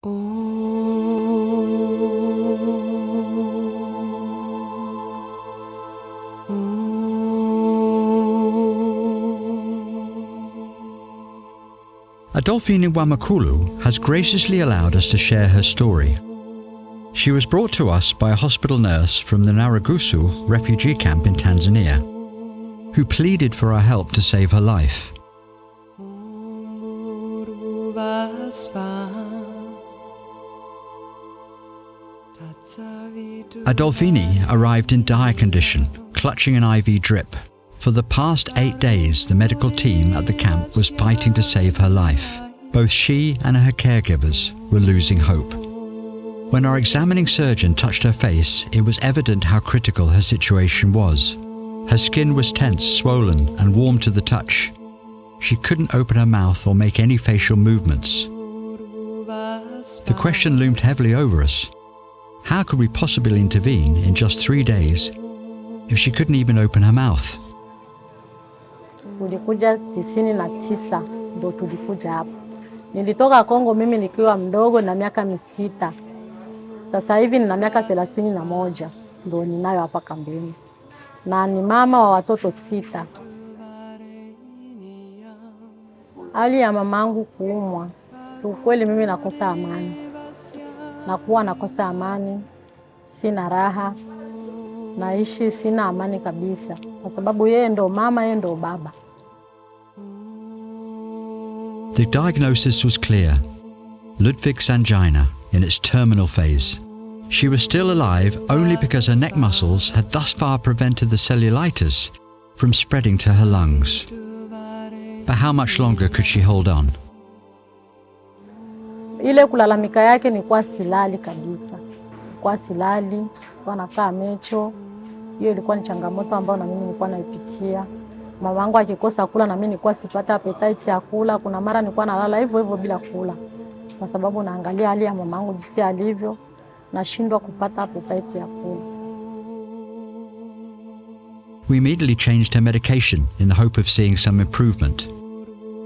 Adolphine Wamakulu has graciously allowed us to share her story. She was brought to us by a hospital nurse from the Nyarugusu Refugee camp in Tanzania, who pleaded for our help to save her life. Adolphine arrived in dire condition, clutching an IV drip. For the past 8 days, the medical team at the camp was fighting to save her life. Both she and her caregivers were losing hope. When our examining surgeon touched her face, it was evident how critical her situation was. Her skin was tense, swollen, and warm to the touch. She couldn't open her mouth or make any facial movements. The question loomed heavily over us. How could we possibly intervene in just 3 days if she couldn't even open her mouth? Tulikuja 99 ndo tulikuja hapa. Nilitoka Kongo mimi nikiwa mdogo na miaka 6. Sasa hivi nina miaka 31 ndo ninayo hapa kambini. Na ni mama wa watoto 6. Hali ya mamangu kuumwa, ukweli mimi nakosa amani. Nakosa amani, sina raha, naishi sina amani kabisa. Kwa sababu yeye ndo mama, yeye ndo baba. The diagnosis was clear. Ludwig's angina in its terminal phase. She was still alive only because her neck muscles had thus far prevented the cellulitis from spreading to her lungs. But how much longer could she hold on? Ile kulalamika yake ni kwa silali kabisa. Kwa silali, kwa nakaa mecho. Hiyo ilikuwa ni changamoto ambayo na mimi nilikuwa naipitia. Mamangu akikosa kula na mimi nilikuwa sipata appetite ya kula. Kuna mara nilikuwa nalala hivyo bila kula. Kwa sababu naangalia hali ya mamangu jinsi alivyo, nashindwa kupata appetite ya kula. We immediately changed her medication in the hope of seeing some improvement.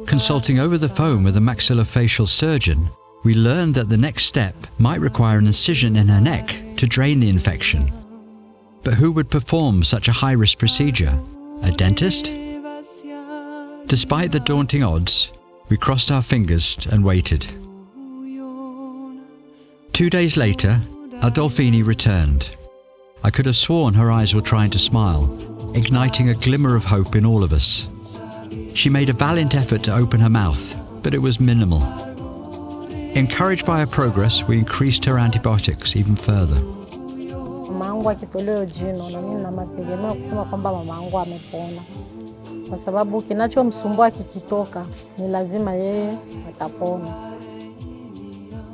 Consulting over the phone with a maxillofacial surgeon, we learned that the next step might require an incision in her neck to drain the infection. But who would perform such a high-risk procedure? A dentist? Despite the daunting odds, we crossed our fingers and waited. 2 days later, Adolphine returned. I could have sworn her eyes were trying to smile, igniting a glimmer of hope in all of us. She made a valiant effort to open her mouth, but it was minimal. Encouraged by her progress, we increased her antibiotics even further. Mamangu akitolewa jino na mimi na mategemeo kusema kwamba mamangu amepona. Kwa sababu kinachomsumbua kikitoka ni lazima yeye atapona.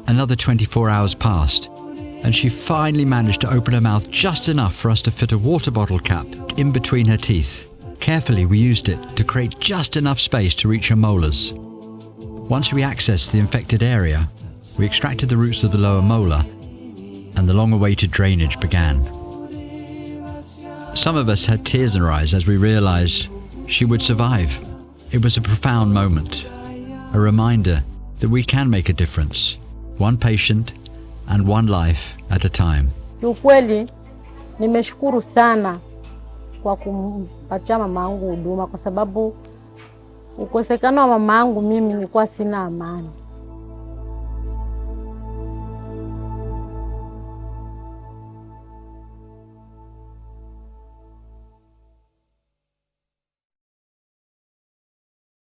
Another 24 hours passed, and she finally managed to open her mouth just enough for us to fit a water bottle cap in between her teeth. Carefully, we used it to create just enough space to reach her molars. Once we accessed the infected area, we extracted the roots of the lower molar, and the long-awaited drainage began. Some of us had tears in our eyes as we realized she would survive. It was a profound moment, a reminder that we can make a difference, one patient and one life at a time. Ukweli nimeshukuru sana kwa kumpatia mamangu huduma, kwa sababu ukosekano wa mamangu mimi nilikuwa sina amani.